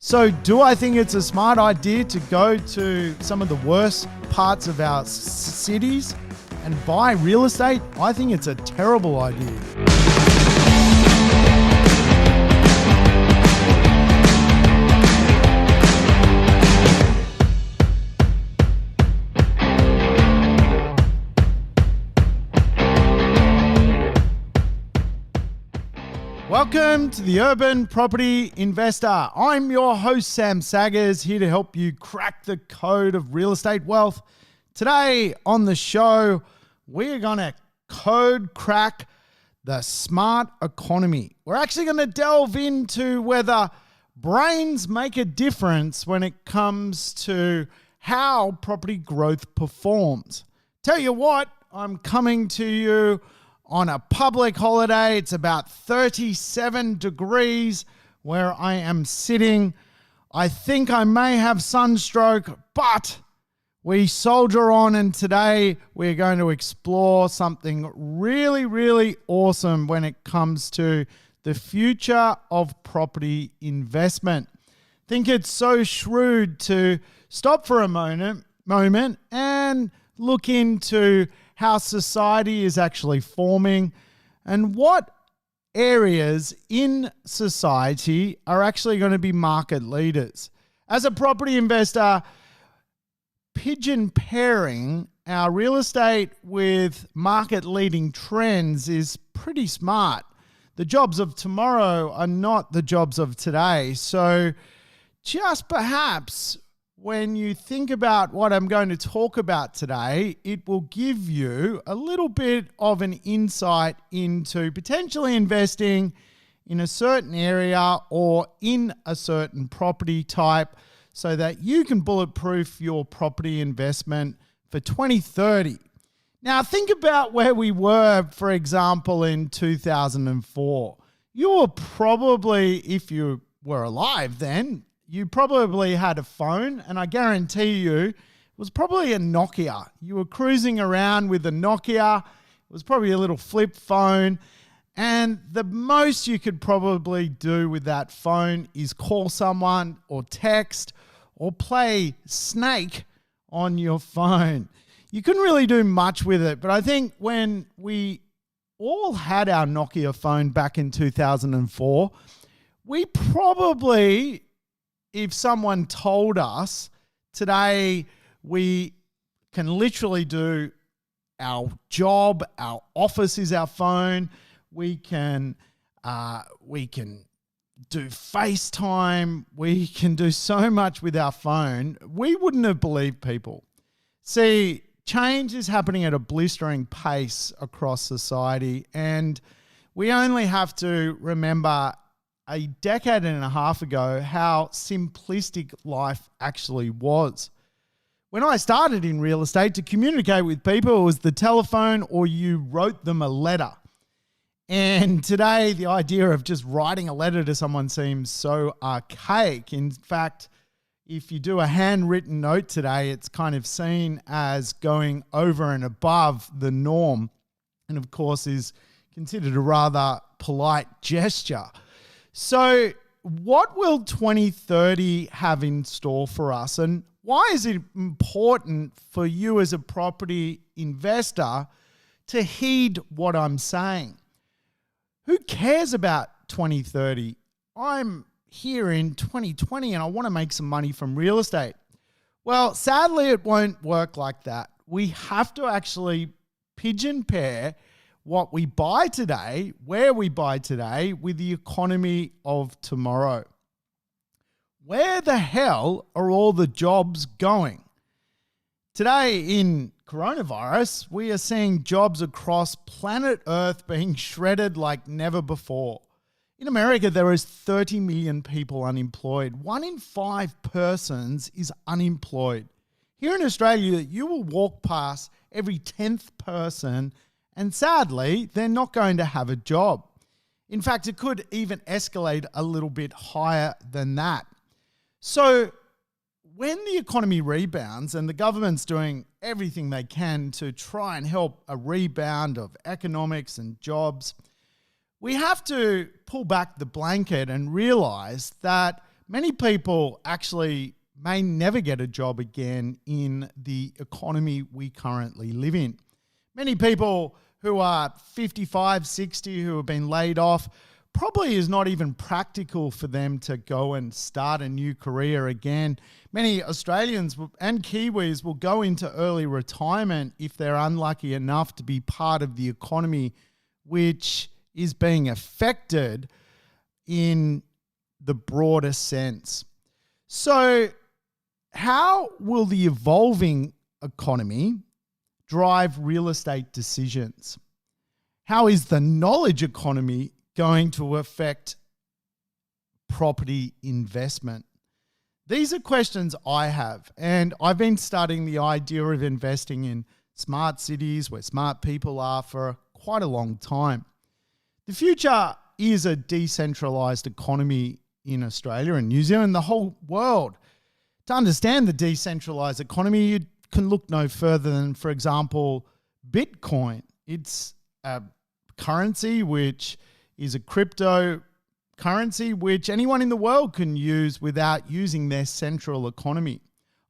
So do I think it's a smart idea to go to some of the worst parts of our cities and buy real estate? I think it's a terrible idea. Welcome to the Urban Property Investor. I'm your host, Sam Saggers, here to help you crack the code of real estate wealth. Today on the show, we're going to code crack the smart economy. We're actually going to delve into whether brains make a difference when it comes to how property growth performs. Tell you what, I'm coming to you on a public holiday. It's about 37 degrees where I am sitting. I think I may have sunstroke, but we soldier on, and today we're going to explore something really, really awesome when it comes to the future of property investment. I think it's so shrewd to stop for a moment and look into how society is actually forming and what areas in society are actually going to be market leaders. As a property investor, pigeon pairing our real estate with market leading trends is pretty smart. The jobs of tomorrow are not the jobs of today. So just perhaps when you think about what I'm going to talk about today, it will give you a little bit of an insight into potentially investing in a certain area or in a certain property type so that you can bulletproof your property investment for 2030. Now, think about where we were, for example, in 2004. You were probably, if you were alive then, you probably had a phone, and I guarantee you it was probably a Nokia. You were cruising around with a Nokia. It was probably a little flip phone, and the most you could probably do with that phone is call someone or text or play Snake on your phone. You couldn't really do much with it, but I think when we all had our Nokia phone back in 2004, we probably, if someone told us today we can literally do our job, our office is our phone, we can do FaceTime, we can do so much with our phone, we wouldn't have believed people. See, change is happening at a blistering pace across society, and we only have to remember a decade and a half ago how simplistic life actually was. When I started in real estate, to communicate with people, it was the telephone or you wrote them a letter. And today, the idea of just writing a letter to someone seems so archaic. In fact, if you do a handwritten note today, it's kind of seen as going over and above the norm, and of course is considered a rather polite gesture. So what will 2030 have in store for us, and why is it important for you as a property investor to heed what I'm saying? Who cares about 2030? I'm here in 2020 and I want to make some money from real estate. Well, sadly, it won't work like that. We have to actually pigeon pair what we buy today, where we buy today, with the economy of tomorrow. Where the hell are all the jobs going? Today in coronavirus, we are seeing jobs across planet Earth being shredded like never before. In America, there is 30 million people unemployed. 1 in 5 persons is unemployed. Here in Australia, you will walk past every 10th person, and sadly, they're not going to have a job. In fact, it could even escalate a little bit higher than that. So when the economy rebounds, and the government's doing everything they can to try and help a rebound of economics and jobs, we have to pull back the blanket and realize that many people actually may never get a job again in the economy we currently live in. Many people who are 55, 60, who have been laid off, probably is not even practical for them to go and start a new career again. Many Australians and Kiwis will go into early retirement if they're unlucky enough to be part of the economy which is being affected in the broader sense. So how will the evolving economy drive real estate decisions? How is the knowledge economy going to affect property investment? These are questions I have, and I've been studying the idea of investing in smart cities where smart people are for quite a long time. The future is a decentralized economy in Australia and New Zealand, the whole world. To understand the decentralized economy, you can look no further than, for example, Bitcoin. It's a currency which is a cryptocurrency which anyone in the world can use without using their central economy.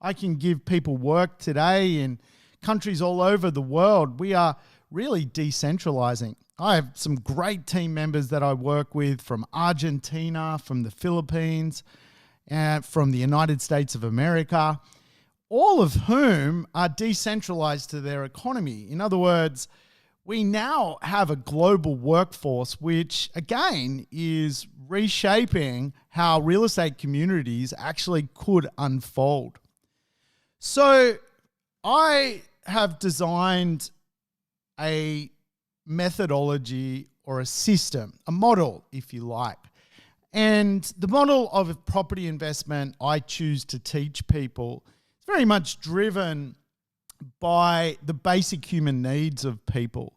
I can give people work today in countries all over the world. We are really decentralizing. I have some great team members that I work with from Argentina, from the Philippines, and from the United States of America, all of whom are decentralized to their economy. In other words, we now have a global workforce, which again is reshaping how real estate communities actually could unfold. So I have designed a methodology or a system, a model, if you like. And the model of property investment I choose to teach people is very much driven by the basic human needs of people.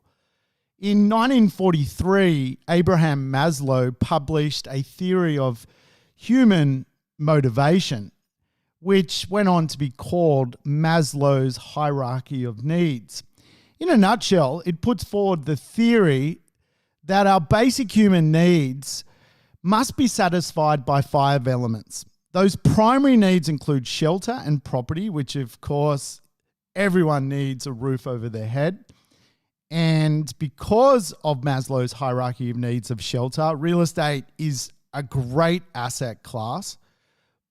In 1943, Abraham Maslow published a theory of human motivation, which went on to be called Maslow's hierarchy of needs. In a nutshell, it puts forward the theory that our basic human needs must be satisfied by 5 elements. Those primary needs include shelter and property, which of course everyone needs a roof over their head. And because of Maslow's hierarchy of needs of shelter, real estate is a great asset class,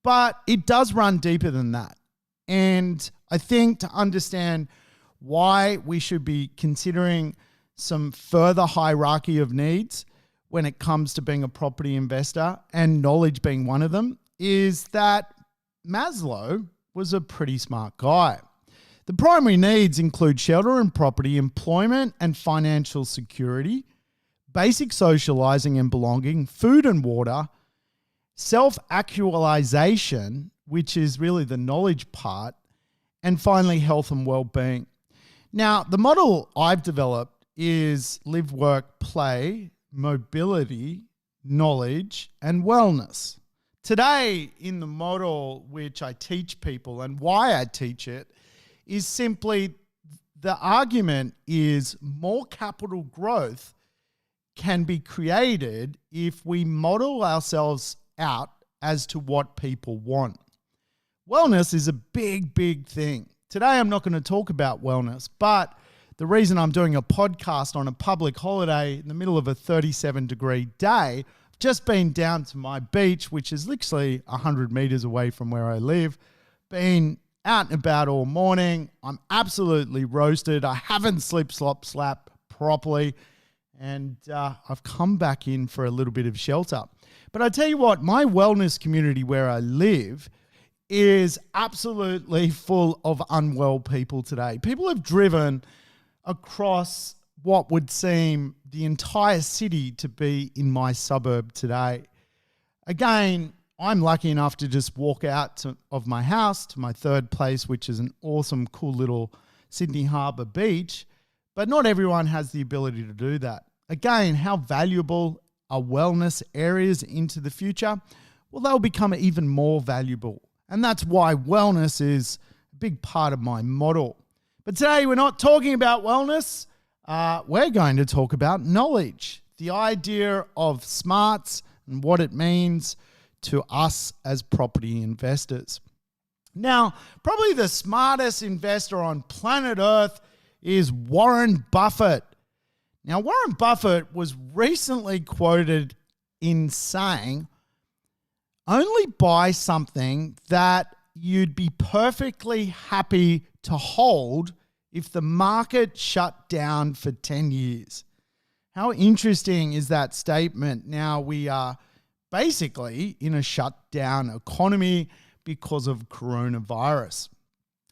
but it does run deeper than that. And I think to understand why we should be considering some further hierarchy of needs when it comes to being a property investor, and knowledge being one of them, is that Maslow was a pretty smart guy. The primary needs include shelter and property, employment and financial security, basic socializing and belonging, food and water, self-actualization, which is really the knowledge part, and finally health and well-being. Now, the model I've developed is live, work, play, mobility, knowledge, and wellness. Today, in the model which I teach people and why I teach it, is simply the argument is more capital growth can be created if we model ourselves out as to what people want. Wellness is a big, big thing. Today, I'm not going to talk about wellness, but the reason I'm doing a podcast on a public holiday in the middle of a 37-degree day, I've just been down to my beach, which is literally 100 meters away from where I live, been out and about all morning. I'm absolutely roasted. I haven't slap properly, and I've come back in for a little bit of shelter. But I tell you what, my wellness community where I live is absolutely full of unwell people today. People have driven across what would seem the entire city to be in my suburb today. Again, I'm lucky enough to just walk out of my house to my third place, which is an awesome, cool little Sydney Harbour beach. But not everyone has the ability to do that. Again, how valuable are wellness areas into the future? Well, they'll become even more valuable. And that's why wellness is a big part of my model. But today we're not talking about wellness. We're going to talk about knowledge, the idea of smarts and what it means to us as property investors. Now, probably the smartest investor on planet Earth is Warren Buffett. Now, Warren Buffett was recently quoted in saying, only buy something that you'd be perfectly happy to hold if the market shut down for 10 years. How interesting is that statement? Now, we are basically in a shutdown economy because of coronavirus.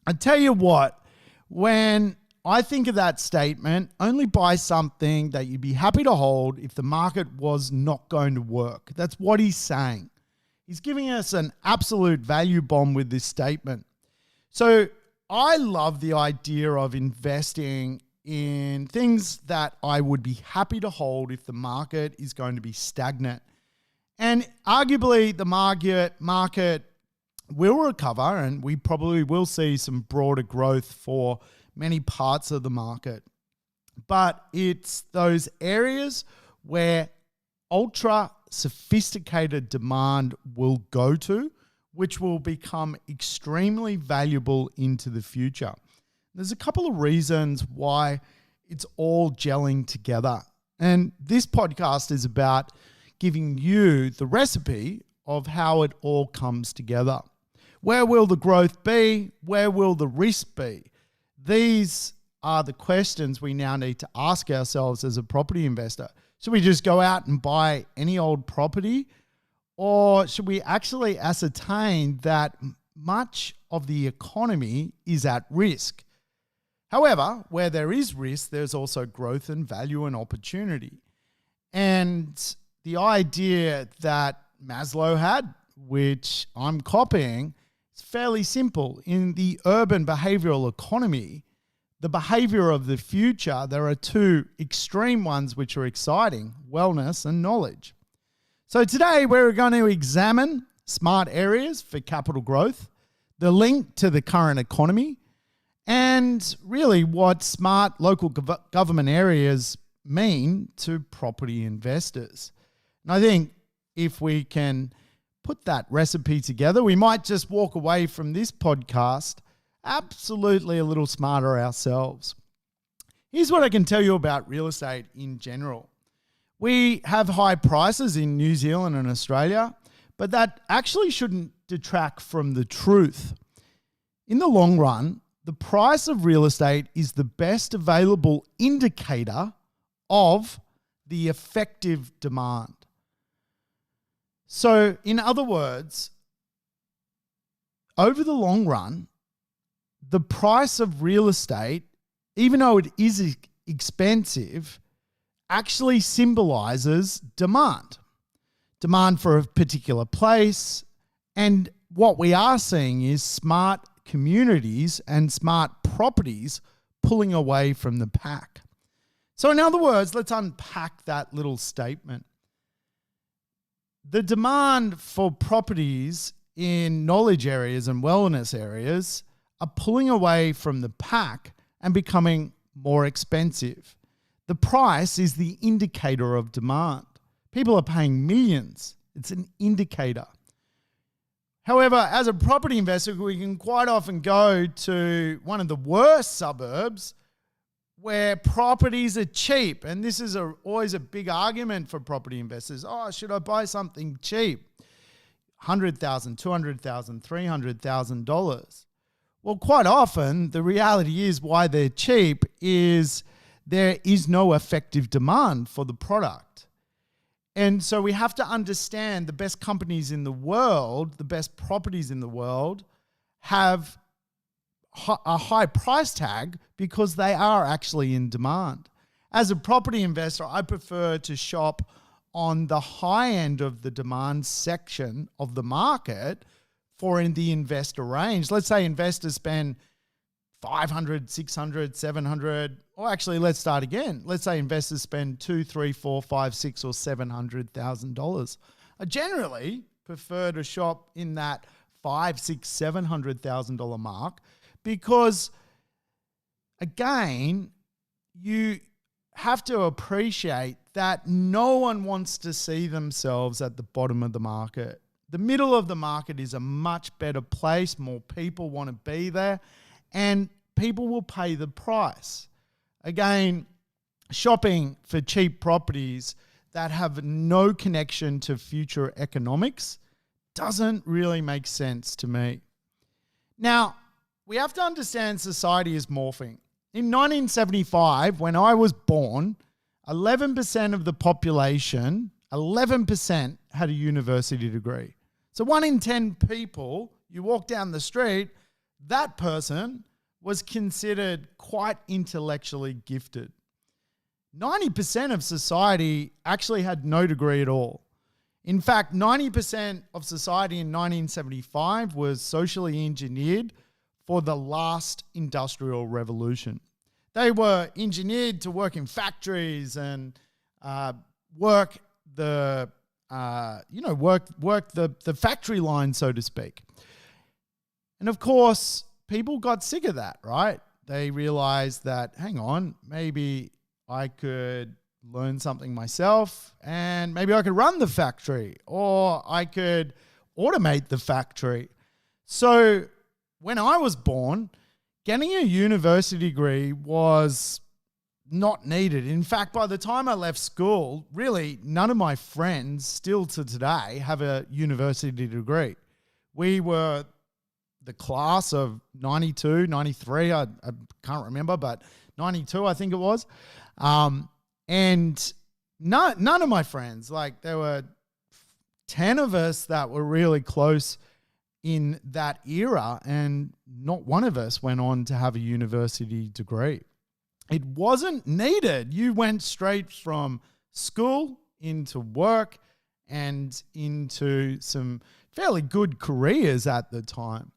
I tell you what, when I think of that statement, only buy something that you'd be happy to hold if the market was not going to work. That's what he's saying. He's giving us an absolute value bomb with this statement. So I love the idea of investing in things that I would be happy to hold if the market is going to be stagnant. And arguably the market will recover, and we probably will see some broader growth for many parts of the market. But it's those areas where ultra sophisticated demand will go to, which will become extremely valuable into the future. There's a couple of reasons why it's all gelling together. And this podcast is about giving you the recipe of how it all comes together. Where will the growth be? Where will the risk be? These are the questions we now need to ask ourselves as a property investor. Should we just go out and buy any old property? Or should we actually ascertain that much of the economy is at risk? However, where there is risk, there's also growth and value and opportunity. And the idea that Maslow had, which I'm copying, is fairly simple. In the urban behavioral economy, the behavior of the future, there are two extreme ones which are exciting: wellness and knowledge. So today we're going to examine smart areas for capital growth, the link to the current economy, and really what smart local government areas mean to property investors. And I think if we can put that recipe together, we might just walk away from this podcast absolutely a little smarter ourselves. Here's what I can tell you about real estate in general. We have high prices in New Zealand and Australia, but that actually shouldn't detract from the truth. In the long run, the price of real estate is the best available indicator of the effective demand. So, in other words, over the long run, the price of real estate, even though it is expensive, actually symbolizes demand. Demand for a particular place. And what we are seeing is smart communities and smart properties pulling away from the pack. So in other words, let's unpack that little statement. The demand for properties in knowledge areas and wellness areas are pulling away from the pack and becoming more expensive. The price is the indicator of demand. People are paying millions. It's an indicator. However, as a property investor, we can quite often go to one of the worst suburbs where properties are cheap. And this is always a big argument for property investors. Oh, should I buy something cheap? $100,000, $200,000, $300,000. Well, quite often, the reality is why they're cheap is there is no effective demand for the product. And so we have to understand the best companies in the world, the best properties in the world, have a high price tag because they are actually in demand. As a property investor, I prefer to shop on the high end of the demand section of the market for in the investor range. Let's say investors spend $500, $600, $700, or actually let's start again. Let's say investors spend $200,000, $300,000, $400,000, $500,000, $600,000, $700,000. I generally prefer to shop in that $500,000, $600,000, $700,000 mark because, again, you have to appreciate that no one wants to see themselves at the bottom of the market. The middle of the market is a much better place. More people want to be there, and people will pay the price. Again, shopping for cheap properties that have no connection to future economics doesn't really make sense to me. Now, we have to understand society is morphing. In 1975, when I was born, 11% of the population, 11% had a university degree. So 1 in 10 people, you walk down the street, that person was considered quite intellectually gifted. 90% of society actually had no degree at all. In fact, 90% of society in 1975 was socially engineered for the last industrial revolution. They were engineered to work in factories and work the factory line, so to speak. And of course, people got sick of that, right? They realized that, hang on, maybe I could learn something myself and maybe I could run the factory or I could automate the factory. So when I was born, getting a university degree was not needed. In fact, by the time I left school, really none of my friends still to today have a university degree. We were the class of 92, 93, I can't remember, but 92 I think it was. And none of my friends, like there were 10 of us that were really close in that era, and not one of us went on to have a university degree. It wasn't needed. You went straight from school into work and into some fairly good careers at the time.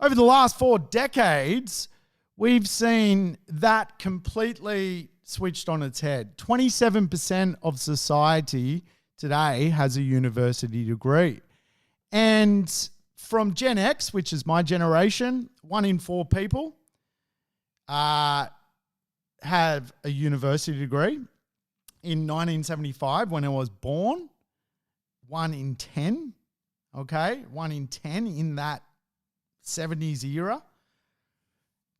Over the last 4 decades, we've seen that completely switched on its head. 27% of society today has a university degree. And from Gen X, which is my generation, 1 in 4 people have a university degree. In 1975, when I was born, 1 in 10, okay? 1 in 10 in that 70s era.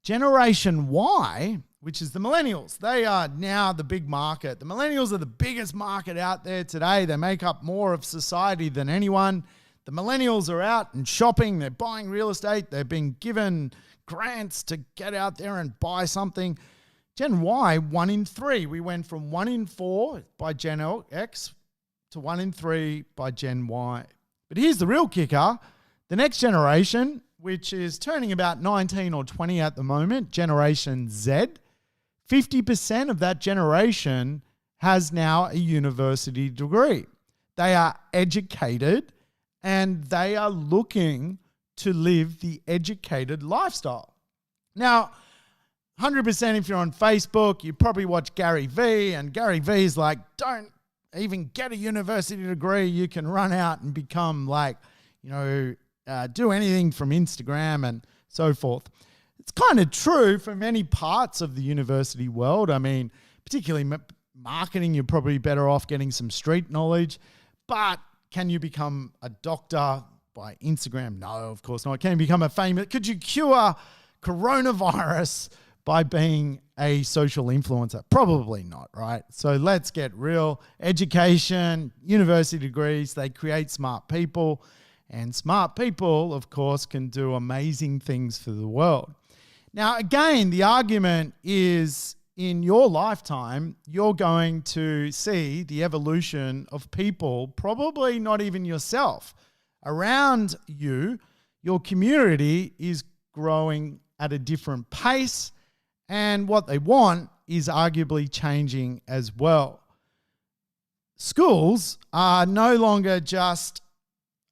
Generation Y, which is the millennials, they are now the big market. The millennials are the biggest market out there today. They make up more of society than anyone. The millennials are out and shopping. They're buying real estate. They're being given grants to get out there and buy something. Gen Y, 1 in 3. We went from 1 in 4 by Gen X to 1 in 3 by Gen Y. But here's the real kicker. The next generation, which is turning about 19 or 20 at the moment, Generation Z, 50% of that generation has now a university degree. They are educated and they are looking to live the educated lifestyle. Now, 100% if you're on Facebook, you probably watch Gary Vee, and Gary Vee is like, don't even get a university degree. You can run out and become do anything from Instagram and so forth. It's kind of true for many parts of the university world. I mean, particularly marketing, you're probably better off getting some street knowledge. But can you become a doctor by Instagram? No, of course not. Can you become could you cure coronavirus by being a social influencer? Probably not, right? So let's get real. Education, university degrees, they create smart people. And smart people, of course, can do amazing things for the world. Now, again, the argument is in your lifetime, you're going to see the evolution of people, probably not even yourself. Around you, your community is growing at a different pace, and what they want is arguably changing as well. Schools are no longer just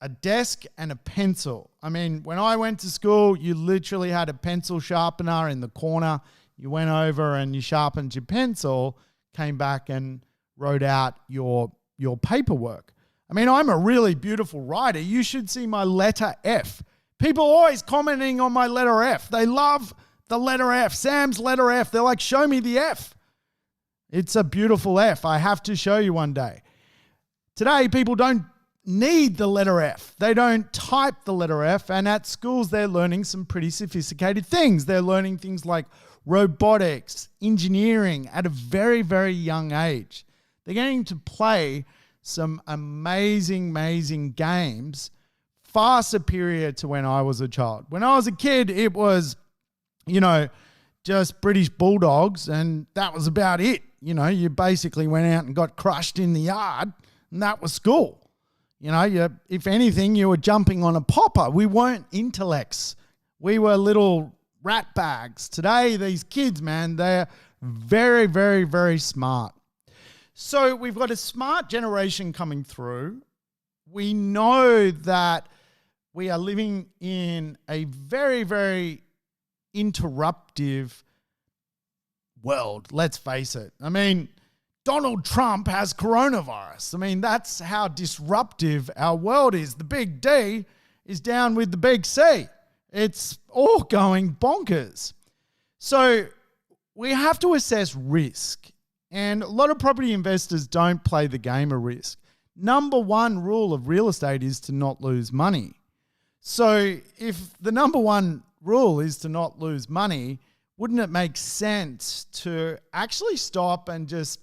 a desk and a pencil. I mean, when I went to school, you literally had a pencil sharpener in the corner. You went over and you sharpened your pencil, came back and wrote out your paperwork. I mean, I'm a really beautiful writer. You should see my letter F. People always commenting on my letter F. They love the letter F, Sam's letter F. They're like, show me the F. It's a beautiful F. I have to show you one day. Today, people don't need the letter F. They don't type the letter F. And at schools, they're learning some pretty sophisticated things. They're learning things like robotics, engineering at a very, very young age. They're getting to play some amazing, amazing games, far superior to when I was a child. When I was a kid, it was, just British Bulldogs, and that was about it. You basically went out and got crushed in the yard, and that was school. If anything, you were jumping on a popper. We weren't intellects. We were little rat bags. Today, these kids, man, they're very, very, very smart. So we've got a smart generation coming through. We know that we are living in a very, very interruptive world. Let's face it. Donald Trump has coronavirus. That's how disruptive our world is. The big D is down with the big C. It's all going bonkers. So we have to assess risk. And a lot of property investors don't play the game of risk. Number one rule of real estate is to not lose money. So if the number one rule is to not lose money, wouldn't it make sense to actually stop and just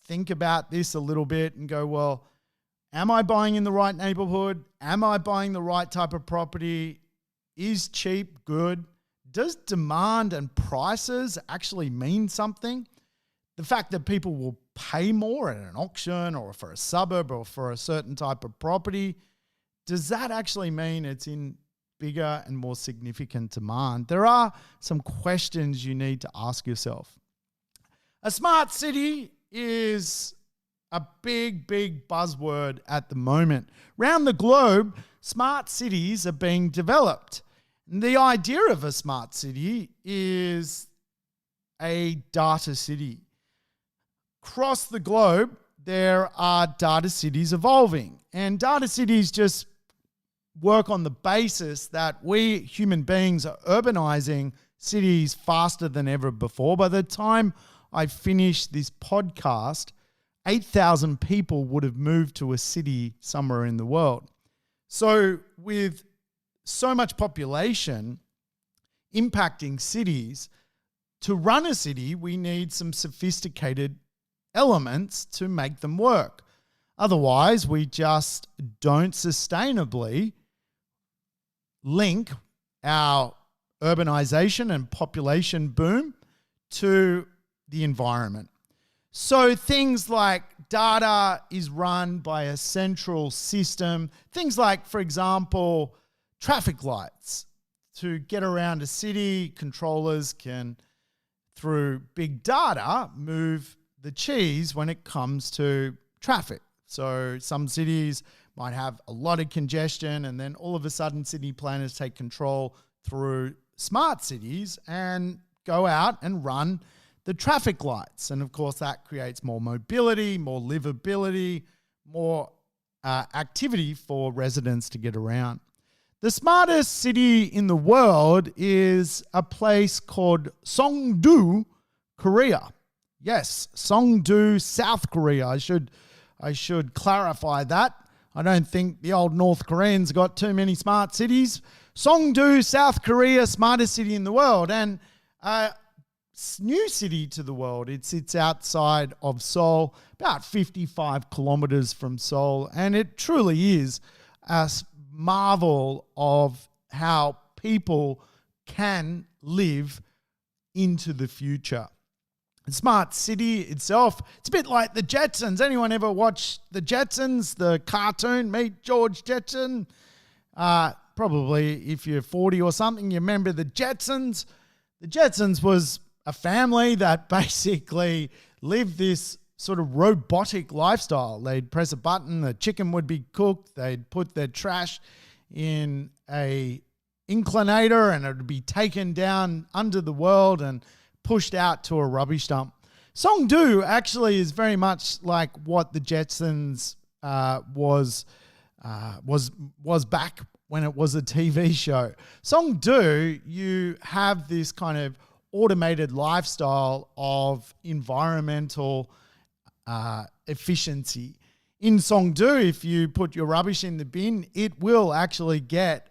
think about this a little bit and go, well, am I buying in the right neighborhood? Am I buying the right type of property? Is cheap good? Does demand and prices actually mean something? The fact that people will pay more at an auction or for a suburb or for a certain type of property, does that actually mean it's in bigger and more significant demand? There are some questions you need to ask yourself. A smart city is a big, big buzzword at the moment. Around the globe, smart cities are being developed. And the idea of a smart city is a data city. Across the globe, there are data cities evolving. And data cities just work on the basis that we human beings are urbanizing cities faster than ever before. By the time I finish this podcast, 8,000 people would have moved to a city somewhere in the world. So with so much population impacting cities, to run a city, we need some sophisticated elements to make them work. Otherwise, we just don't sustainably link our urbanization and population boom to the environment. So things like data is run by a central system. Things like, for example, traffic lights. To get around a city, controllers can, through big data, move the cheese when it comes to traffic. So some cities might have a lot of congestion, and then all of a sudden city planners take control through smart cities and go out and run the traffic lights. And of course that creates more mobility, more livability, more activity for residents to get around. The smartest city in the world is a place called Songdo, Korea. Yes, Songdo, South Korea. I should clarify that. I don't think the old North Koreans got too many smart cities. Songdo, South Korea, smartest city in the world. And new city to the world. It sits outside of Seoul, about 55 kilometers from Seoul. And it truly is a marvel of how people can live into the future. The smart city itself, it's a bit like the Jetsons. Anyone ever watch the Jetsons, the cartoon, Meet George Jetson? Probably if you're 40 or something, you remember the Jetsons. The Jetsons was a family that basically lived this sort of robotic lifestyle. They'd press a button, the chicken would be cooked, they'd put their trash in a inclinator and it would be taken down under the world and pushed out to a rubbish dump. Songdo actually is very much like what the Jetsons was back when it was a TV show. Songdo, you have this kind of automated lifestyle of environmental efficiency. In Songdo, if you put your rubbish in the bin, it will actually get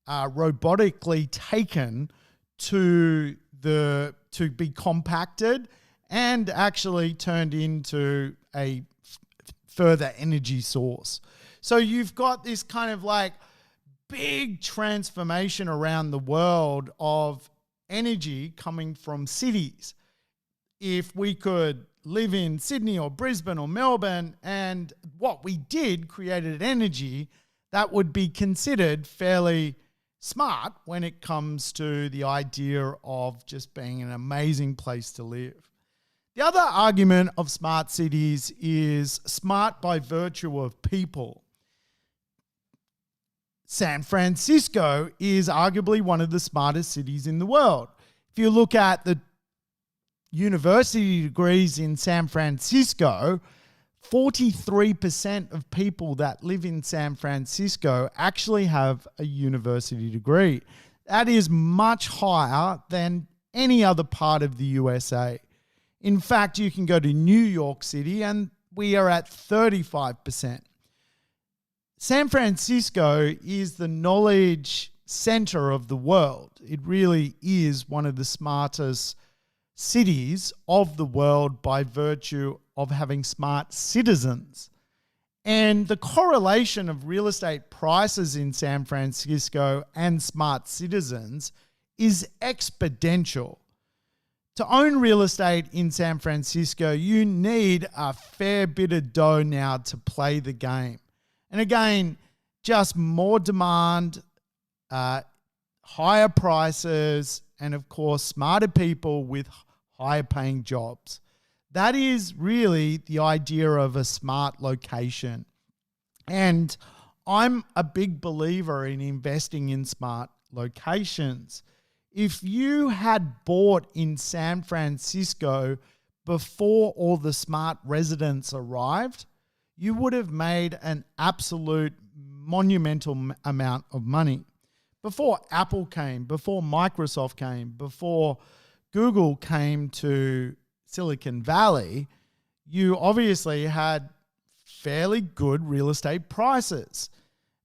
robotically taken to be compacted and actually turned into a further energy source. So you've got this kind of like big transformation around the world of energy coming from cities. If we could live in Sydney or Brisbane or Melbourne and what we did created energy, that would be considered fairly smart when it comes to the idea of just being an amazing place to live. The other argument of smart cities is smart by virtue of people. San Francisco is arguably one of the smartest cities in the world. If you look at the university degrees in San Francisco, 43% of people that live in San Francisco actually have a university degree. That is much higher than any other part of the USA. In fact, you can go to New York City and we are at 35%. San Francisco is the knowledge center of the world. It really is one of the smartest cities of the world by virtue of having smart citizens. And the correlation of real estate prices in San Francisco and smart citizens is exponential. To own real estate in San Francisco, you need a fair bit of dough now to play the game. And again, just more demand, higher prices, and of course, smarter people with higher paying jobs. That is really the idea of a smart location. And I'm a big believer in investing in smart locations. If you had bought in San Francisco before all the smart residents arrived, you would have made an absolute monumental amount of money. Before Apple came, before Microsoft came, before Google came to Silicon Valley, you obviously had fairly good real estate prices.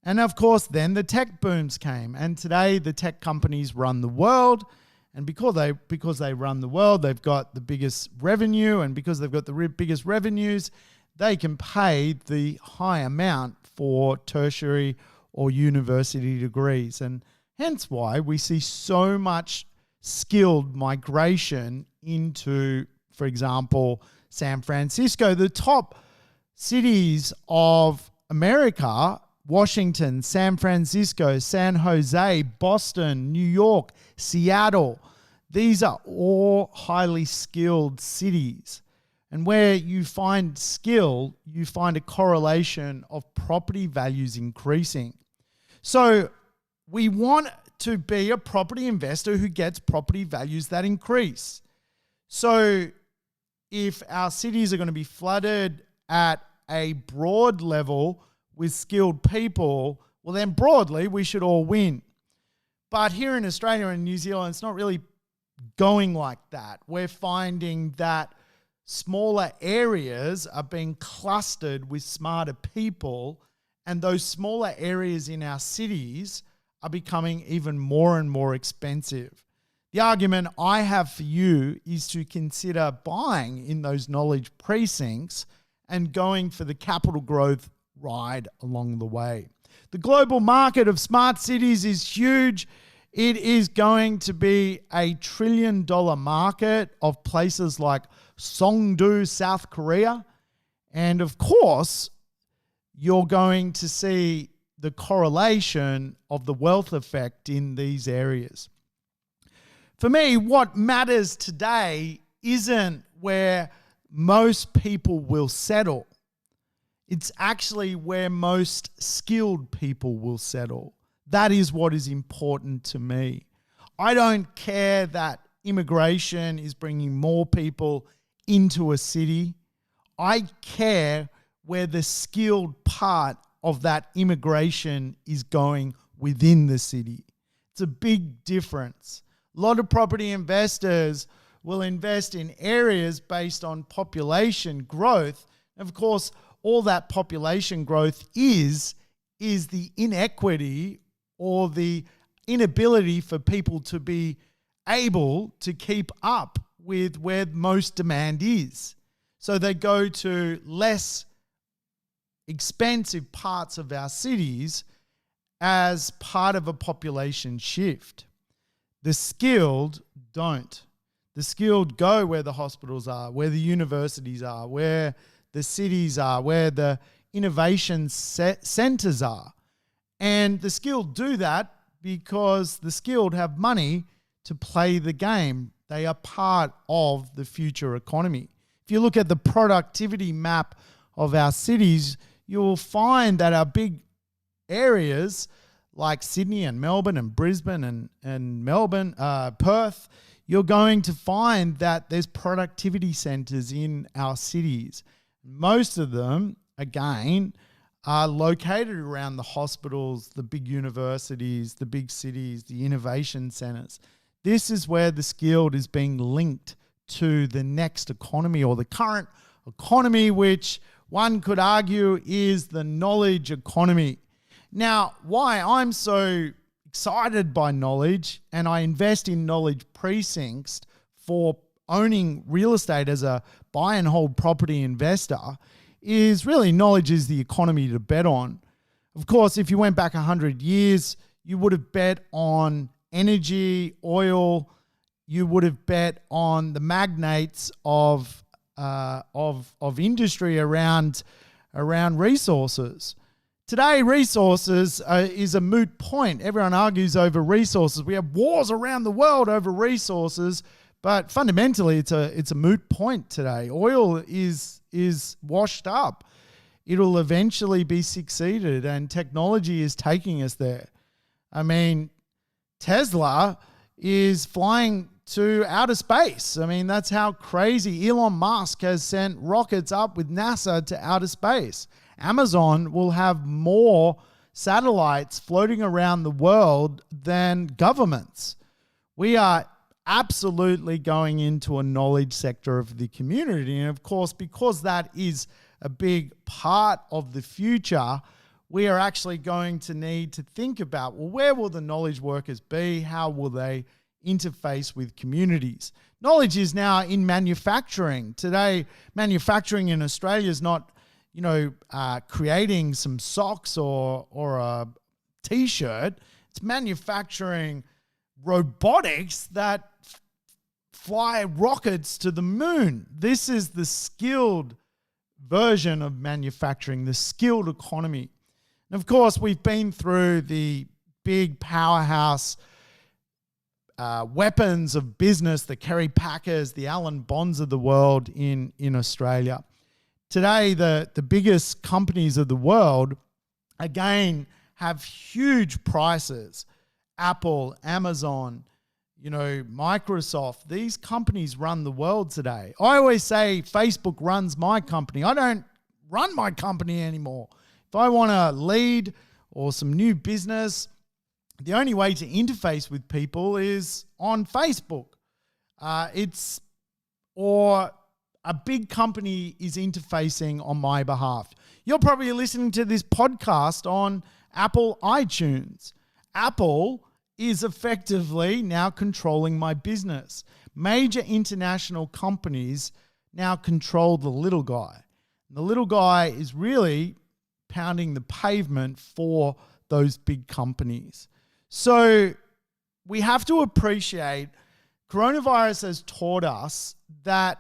And of course, then the tech booms came. And today the tech companies run the world. And because they run the world, they've got the biggest revenue. And because they've got the biggest revenues, they can pay the high amount for tertiary or university degrees. And hence why we see so much skilled migration into, for example, San Francisco. The top cities of America, Washington, San Francisco, San Jose, Boston, New York, Seattle, these are all highly skilled cities. And where you find skill, you find a correlation of property values increasing. So we want to be a property investor who gets property values that increase. So if our cities are going to be flooded at a broad level with skilled people, well then broadly we should all win. But here in Australia and New Zealand, it's not really going like that. We're finding that smaller areas are being clustered with smarter people, and those smaller areas in our cities are becoming even more and more expensive. The argument I have for you is to consider buying in those knowledge precincts and going for the capital growth ride along the way. The global market of smart cities is huge. It is going to be a $1 trillion market of places like Songdo, South Korea. And of course, you're going to see the correlation of the wealth effect in these areas. For me, what matters today isn't where most people will settle. It's actually where most skilled people will settle. That is what is important to me. I don't care that immigration is bringing more people into a city. I care where the skilled part of that immigration is going within the city. It's a big difference. A lot of property investors will invest in areas based on population growth. Of course, all that population growth is the inequity or the inability for people to be able to keep up with where most demand is. So they go to less expensive parts of our cities as part of a population shift. The skilled don't. The skilled go where the hospitals are, where the universities are, where the cities are, where the innovation centers are. And the skilled do that because the skilled have money to play the game. They are part of the future economy. If you look at the productivity map of our cities, you'll find that our big areas like Sydney and Melbourne and Brisbane and Melbourne, Perth, you're going to find that there's productivity centres in our cities. Most of them, again, are located around the hospitals, the big universities, the big cities, the innovation centres. This is where the skilled is being linked to the next economy or the current economy, which one could argue is the knowledge economy. Now, why I'm so excited by knowledge and I invest in knowledge precincts for owning real estate as a buy and hold property investor is really knowledge is the economy to bet on. Of course, if you went back 100 years, you would have bet on energy, oil. You would have bet on the magnates of industry around resources. Today, resources is a moot point. Everyone argues over resources. We have wars around the world over resources, but fundamentally, it's a moot point today. Oil is washed up. It'll eventually be succeeded, and technology is taking us there. I mean, Tesla is flying to outer space. I mean, that's how crazy. Elon Musk has sent rockets up with NASA to outer space. Amazon will have more satellites floating around the world than governments. We are absolutely going into a knowledge sector of the community. And of course, because that is a big part of the future, we are actually going to need to think about, well, where will the knowledge workers be? How will they interface with communities? Knowledge is now in manufacturing. Today, manufacturing in Australia is not, creating some socks or a t-shirt. It's manufacturing robotics that fly rockets to the moon. This is the skilled version of manufacturing, the skilled economy. And of course, we've been through the big powerhouse weapons of business, the Kerry Packers, the Alan Bonds of the world in Australia. Today, the biggest companies of the world, again, have huge prices. Apple, Amazon, Microsoft, these companies run the world today. I always say Facebook runs my company. I don't run my company anymore. If I want to lead or some new business, the only way to interface with people is on Facebook. Or a big company is interfacing on my behalf. You're probably listening to this podcast on Apple iTunes. Apple is effectively now controlling my business. Major international companies now control the little guy. And the little guy is really pounding the pavement for those big companies. So we have to appreciate coronavirus has taught us that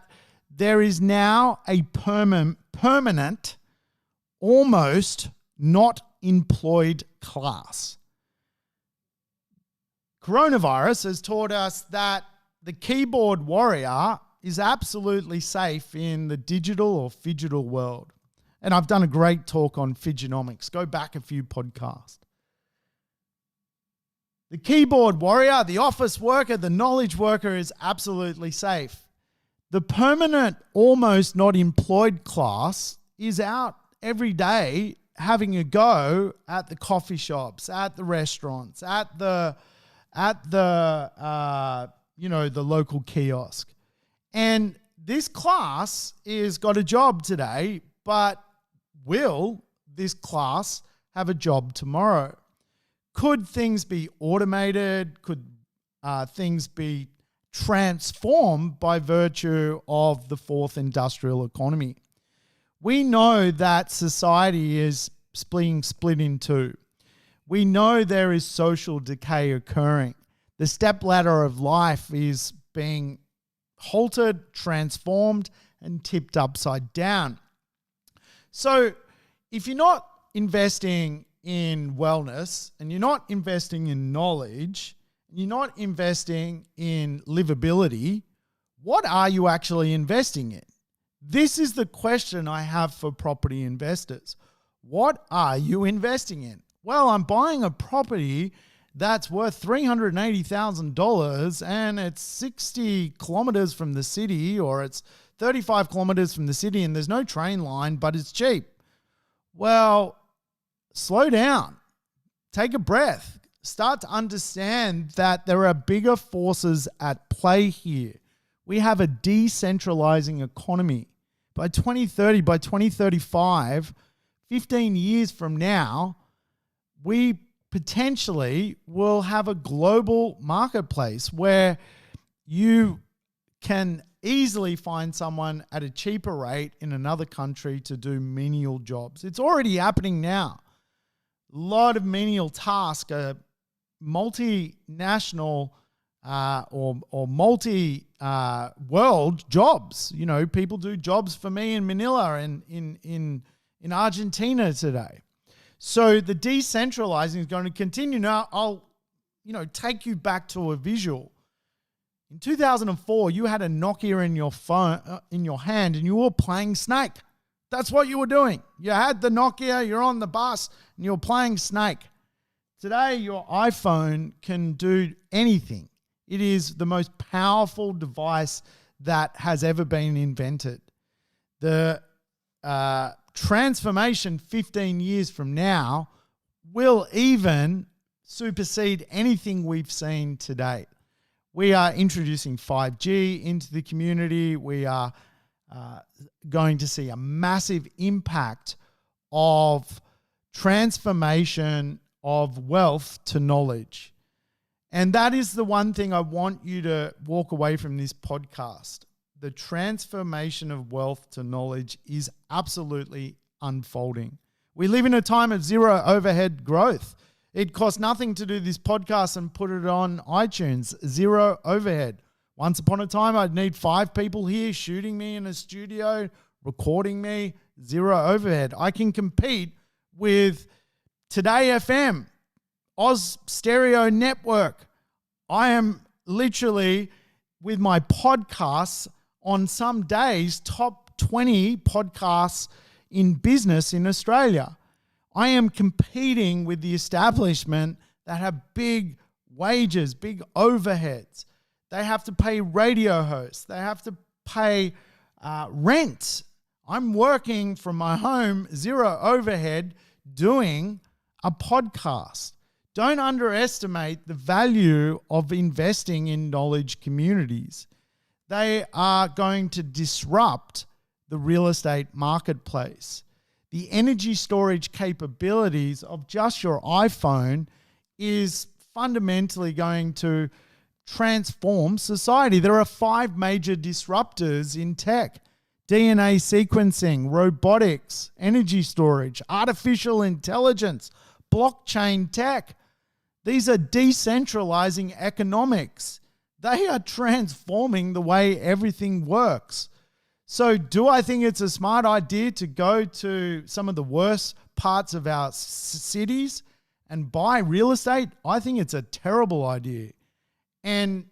there is now a permanent, almost not employed class. Coronavirus has taught us that the keyboard warrior is absolutely safe in the digital or phygital world. And I've done a great talk on Phyginomics. Go back a few podcasts. The keyboard warrior, the office worker, the knowledge worker is absolutely safe. The permanent, almost not employed class is out every day having a go at the coffee shops, at the restaurants, at the local kiosk. And this class is got a job today, but will this class have a job tomorrow? Could things be automated? Could things be transformed by virtue of the fourth industrial economy? We know that society is being split in two. We know there is social decay occurring. The stepladder of life is being halted, transformed, and tipped upside down. So if you're not investing in wellness and you're not investing in knowledge, you're not investing in livability, what are you actually investing in? This is the question I have for property investors. What are you investing in? Well, I'm buying a property that's worth $380,000 and it's 60 kilometers from the city, or it's 35 kilometers from the city, and there's no train line, but it's cheap. Well, slow down. Take a breath. Start to understand that there are bigger forces at play here. We have a decentralizing economy. By 2030, by 2035, 15 years from now, we potentially will have a global marketplace where you can easily find someone at a cheaper rate in another country to do menial jobs. It's already happening now. A lot of menial tasks are multinational or multi-world jobs. You know, people do jobs for me in Manila and in Argentina today. So the decentralizing is going to continue. Now, I'll take you back to a visual. In 2004, you had a Nokia in your phone, in your hand, and you were playing Snake. That's what you were doing. You had the Nokia, you're on the bus, and you're playing Snake. Today, your iPhone can do anything. It is the most powerful device that has ever been invented. The transformation 15 years from now will even supersede anything we've seen today. We are introducing 5G into the community. We are going to see a massive impact of transformation of wealth to knowledge. And that is the one thing I want you to walk away from this podcast. The transformation of wealth to knowledge is absolutely unfolding. We live in a time of zero overhead growth. It costs nothing to do this podcast and put it on iTunes. Zero overhead. Once upon a time, I'd need 5 people here shooting me in a studio, recording me. Zero overhead. I can compete with Today FM, Oz Stereo Network. I am literally, with my podcasts, on some days, top 20 podcasts in business in Australia. I am competing with the establishment that have big wages, big overheads. They have to pay radio hosts. They have to pay rent. I'm working from my home, zero overhead, doing a podcast. Don't underestimate the value of investing in knowledge communities. They are going to disrupt the real estate marketplace. The energy storage capabilities of just your iPhone is fundamentally going to transform society. There are 5 major disruptors in tech: DNA sequencing, robotics, energy storage, artificial intelligence, blockchain tech. These are decentralizing economics. They are transforming the way everything works. So do I think it's a smart idea to go to some of the worst parts of our cities and buy real estate? I think it's a terrible idea. And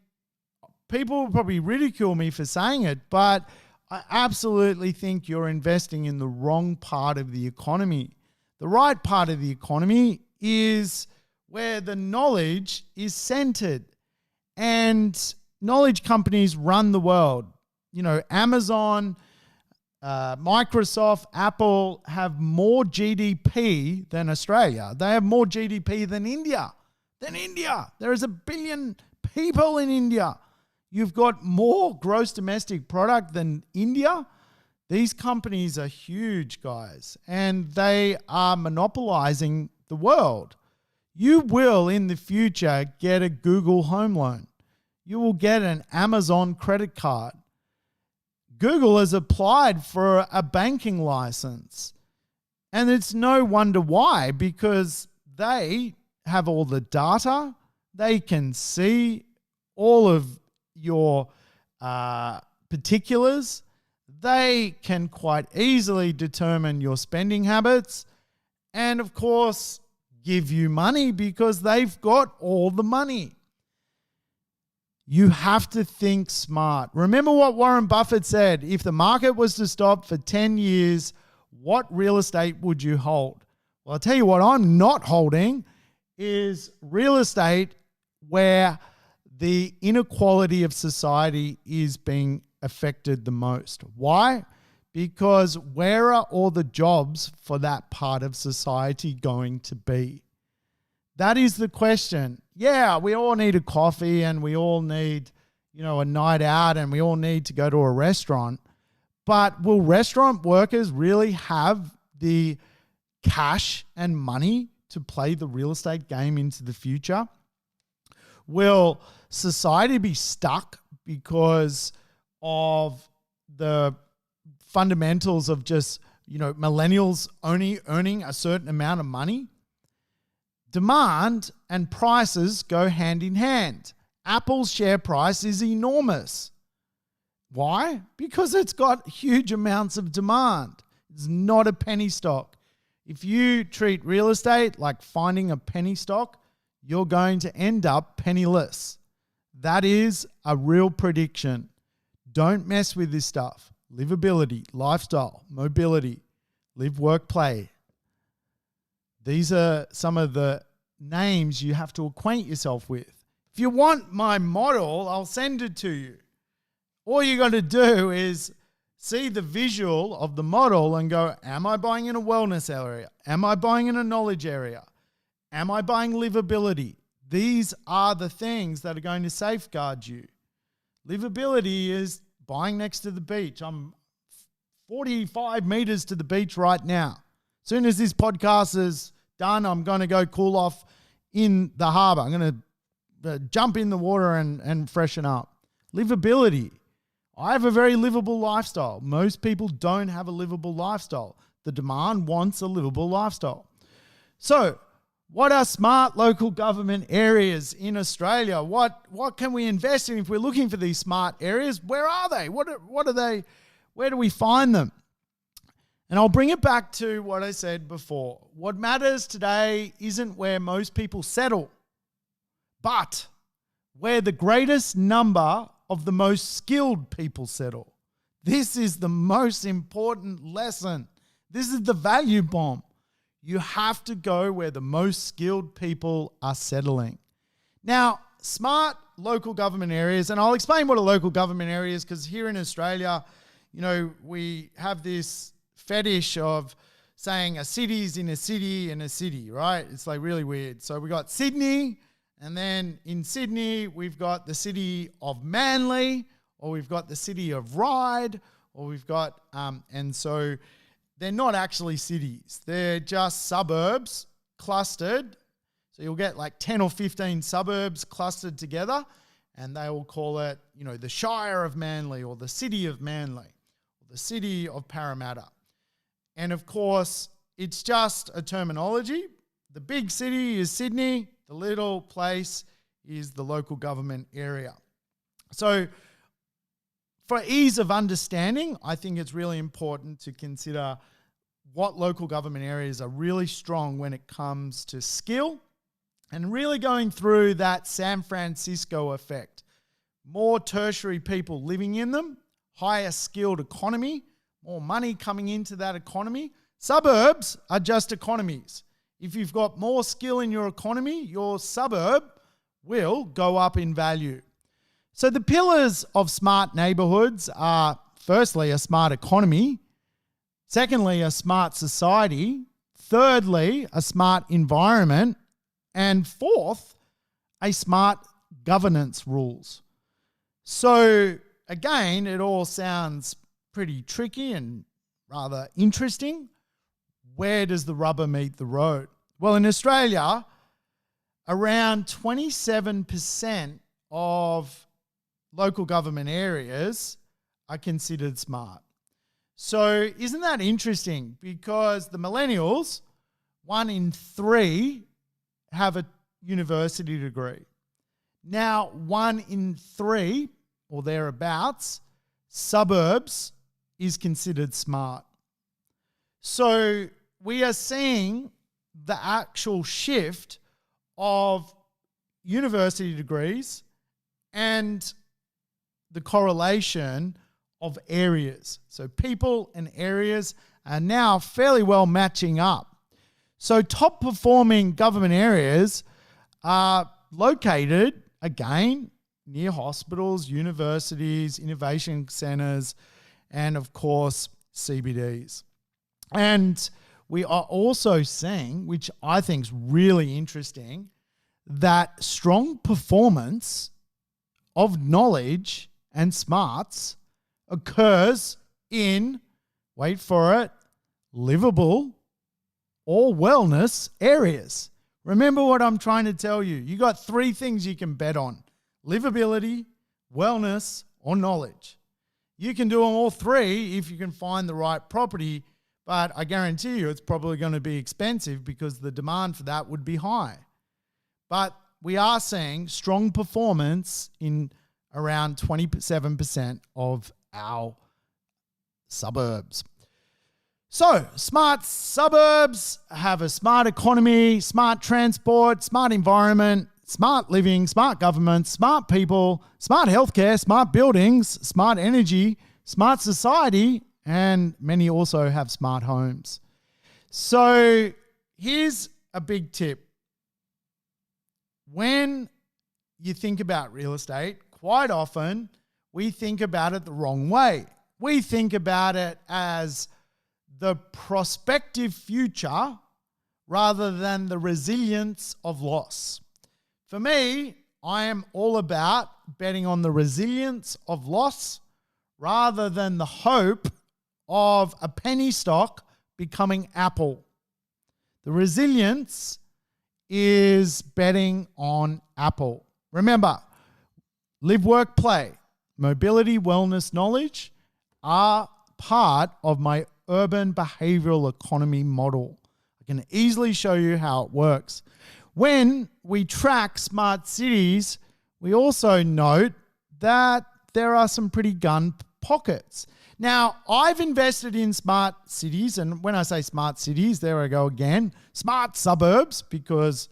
people will probably ridicule me for saying it, but I absolutely think you're investing in the wrong part of the economy. The right part of the economy is where the knowledge is centered, and knowledge companies run the world. You know, Amazon, Microsoft, Apple have more GDP than Australia. They have more GDP than India. There is 1 billion people in India. You've got more gross domestic product than India. These companies are huge, guys, and they are monopolizing the world. You will, in the future, get a Google home loan. You will get an Amazon credit card. Google has applied for a banking license. And it's no wonder why, because they have all the data. They can see all of your particulars. They can quite easily determine your spending habits and, of course, give you money because they've got all the money. You have to think smart. Remember what Warren Buffett said, if the market was to stop for 10 years, what real estate would you hold? Well, I'll tell you what I'm not holding is real estate where the inequality of society is being affected the most. Why? Because where are all the jobs for that part of society going to be? That is the question. Yeah, we all need a coffee and we all need, a night out and we all need to go to a restaurant. But will restaurant workers really have the cash and money to play the real estate game into the future? Will society be stuck because of the fundamentals of just, millennials only earning a certain amount of money? Demand and prices go hand in hand. Apple's share price is enormous. Why? Because it's got huge amounts of demand. It's not a penny stock. If you treat real estate like finding a penny stock, you're going to end up penniless. That is a real prediction. Don't mess with this stuff. Livability, lifestyle, mobility, live, work, play. These are some of the names you have to acquaint yourself with. If you want my model, I'll send it to you. All you got to do is see the visual of the model and go, am I buying in a wellness area? Am I buying in a knowledge area? Am I buying livability? These are the things that are going to safeguard you. Livability is buying next to the beach. I'm 45 meters to the beach right now. As soon as this podcast is done, I'm going to go cool off in the harbor. I'm going to jump in the water and freshen up. Livability. I have a very livable lifestyle. Most people don't have a livable lifestyle. The demand wants a livable lifestyle. So, what are smart local government areas in Australia? What can we invest in if we're looking for these smart areas? Where are they? What are they? Where do we find them? And I'll bring it back to what I said before. What matters today isn't where most people settle, but where the greatest number of the most skilled people settle. This is the most important lesson. This is the value bomb. You have to go where the most skilled people are settling. Now, smart local government areas, and I'll explain what a local government area is, because here in Australia, we have this fetish of saying a city's in a city, right? It's like really weird. So we got Sydney, and then in Sydney, we've got the city of Manly, or we've got the city of Ryde, or we've got, and so they're not actually cities. They're just suburbs clustered. So you'll get like 10 or 15 suburbs clustered together, and they will call it, the Shire of Manly, or the city of Manly, or the city of Parramatta. And of course, it's just a terminology. The big city is Sydney. The little place is the local government area. So for ease of understanding, I think it's really important to consider what local government areas are really strong when it comes to skill and really going through that San Francisco effect. More tertiary people living in them, higher skilled economy, more money coming into that economy. Suburbs are just economies. If you've got more skill in your economy, your suburb will go up in value. So the pillars of smart neighbourhoods are, firstly, a smart economy. Secondly, a smart society. Thirdly, a smart environment. And fourth, a smart governance rules. So again, it all sounds pretty tricky and rather interesting. Where does the rubber meet the road? Well, in Australia, around 27% of local government areas are considered smart. So isn't that interesting? Because the millennials, 1 in 3 have a university degree. Now, 1 in 3 or thereabouts, suburbs is considered smart. So we are seeing the actual shift of university degrees and the correlation of areas. So people and areas are now fairly well matching up. So top performing government areas are located, again, near hospitals, universities, innovation centres, and of course, CBDs. And we are also seeing, which I think is really interesting, that strong performance of knowledge and smarts occurs in, wait for it, livable or wellness areas. Remember what I'm trying to tell you. You got 3 things you can bet on: livability, wellness, or knowledge. You can do them all 3 if you can find the right property, but I guarantee you it's probably going to be expensive because the demand for that would be high. But we are seeing strong performance in around 27% of our suburbs. So, smart suburbs have a smart economy, smart transport, smart environment, smart living, smart government, smart people, smart healthcare, smart buildings, smart energy, smart society, and many also have smart homes. So, here's a big tip. When you think about real estate, quite often we think about it the wrong way. We think about it as the prospective future rather than the resilience of loss. For me, I am all about betting on the resilience of loss rather than the hope of a penny stock becoming Apple. The resilience is betting on Apple. Remember, live, work, play, mobility, wellness, knowledge are part of my urban behavioral economy model. I can easily show you how it works. When we track smart cities, we also note that there are some pretty gun pockets. Now, I've invested in smart cities, and when I say smart cities, there I go again, smart suburbs, because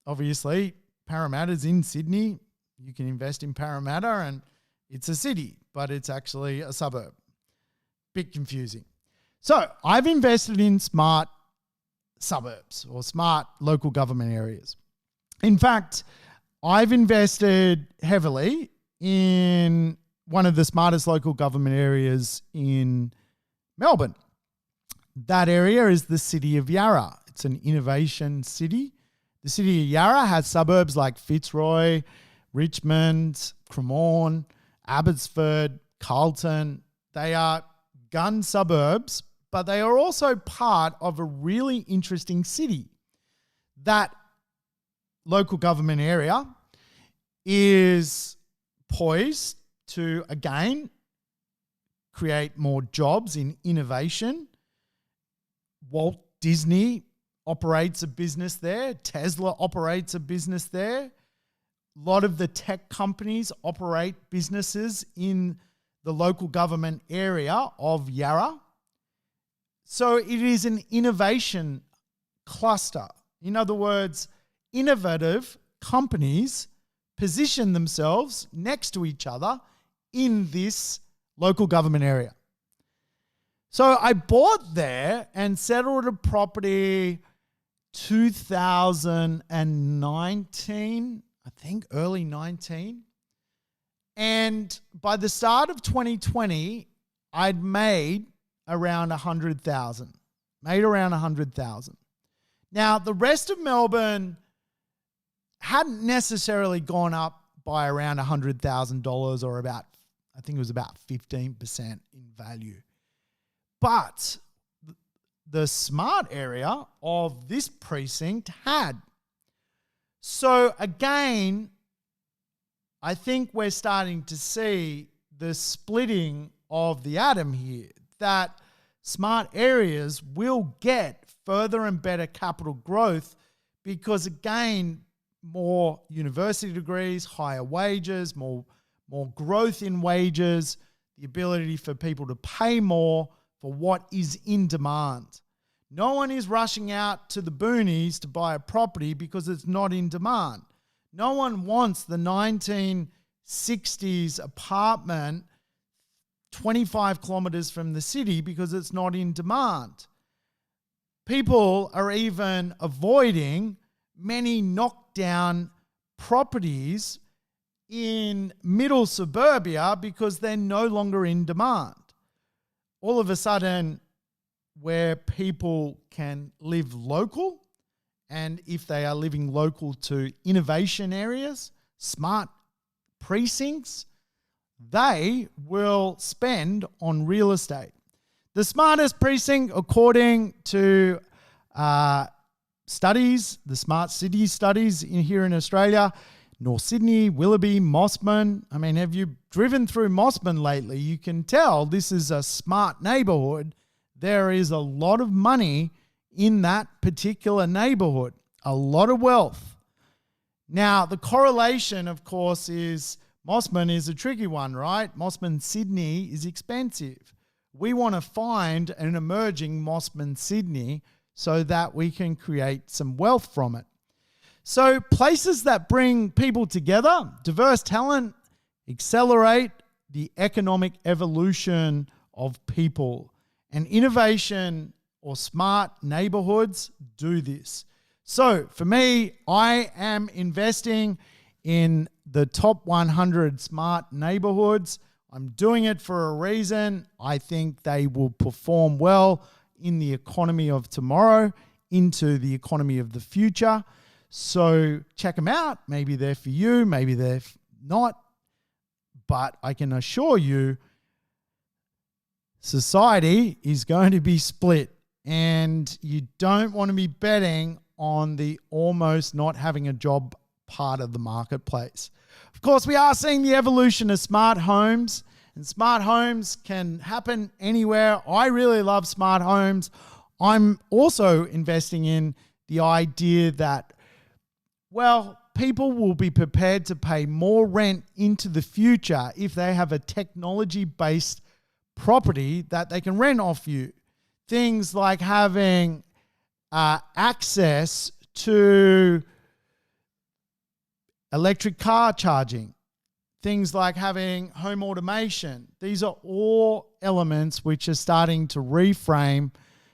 obviously Parramatta's in Sydney. You can invest in Parramatta and it's a city, but it's actually a suburb. Bit confusing. So I've invested in smart suburbs or smart local government areas. In fact, I've invested heavily in one of the smartest local government areas in Melbourne. That area is the city of Yarra. It's an innovation city. The city of Yarra has suburbs like Fitzroy, Richmond, Cremorne, Abbotsford, Carlton. They are gun suburbs, but they are also part of a really interesting city. That local government area is poised to, again, create more jobs in innovation. Walt Disney operates a business there. Tesla operates a business there. A lot of the tech companies operate businesses in the local government area of Yarra. So it is an innovation cluster. In other words, innovative companies position themselves next to each other in this local government area. So I bought there and settled a property 2019, I think early 19. And by the start of 2020, I'd made around 100,000. Now, the rest of Melbourne hadn't necessarily gone up by around $100,000 or about I think it was about 15% in value. But the smart area of this precinct had. So again, I think we're starting to see the splitting of the atom here, that smart areas will get further and better capital growth because, again, more university degrees, higher wages, more growth in wages, the ability for people to pay more for what is in demand. No one is rushing out to the boonies to buy a property because it's not in demand. No one wants the 1960s apartment 25 kilometers from the city because it's not in demand. People are even avoiding many knockdown properties in middle suburbia because they're no longer in demand. All of a sudden, where people can live local, and if they are living local to innovation areas, smart precincts, they will spend on real estate. The smartest precinct, according to studies, the smart city studies here in Australia, North Sydney, Willoughby, Mossman. I mean, have you driven through Mossman lately? You can tell this is a smart neighborhood. There is a lot of money in that particular neighborhood, a lot of wealth. Now, the correlation, of course, is Mossman is a tricky one, right? Mossman Sydney is expensive. We want to find an emerging Mossman Sydney so that we can create some wealth from it. So places that bring people together, diverse talent, accelerate the economic evolution of people. And innovation or smart neighborhoods do this. So for me, I am investing in the top 100 smart neighborhoods. I'm doing it for a reason. I think they will perform well in the economy of tomorrow, into the economy of the future. So check them out. Maybe they're for you, maybe they're not. But I can assure you, society is going to be split, and you don't want to be betting on the almost not having a job part of the marketplace. Of course, we are seeing the evolution of smart homes, and smart homes can happen anywhere. I really love smart homes. I'm also investing in the idea that, well, people will be prepared to pay more rent into the future if they have a technology-based property that they can rent off you. Things like having access to electric car charging, things like having home automation. These are all elements which are starting to reframe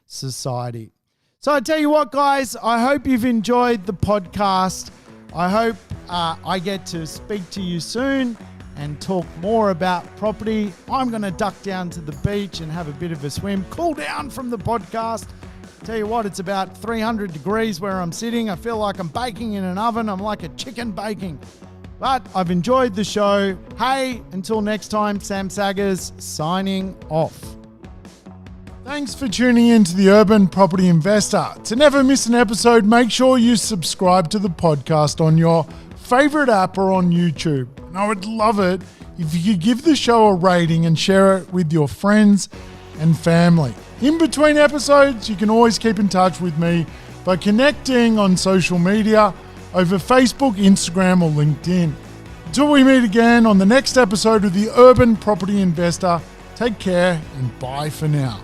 society. So I tell you what, guys, I hope you've enjoyed the podcast. I hope I get to speak to you soon and talk more about property. I'm going to duck down to the beach and have a bit of a swim, cool down from the podcast. Tell you what, it's about 300 degrees where I'm sitting. I feel like I'm baking in an oven. I'm like a chicken baking. But I've enjoyed the show. Hey, until next time, Sam Saggers signing off. Thanks for tuning in to the Urban Property Investor. To never miss an episode, make sure you subscribe to the podcast on your favorite app or on YouTube. And I would love it if you could give the show a rating and share it with your friends and family. In between episodes, you can always keep in touch with me by connecting on social media over Facebook, Instagram, or LinkedIn. Until we meet again on the next episode of the Urban Property Investor, take care and bye for now.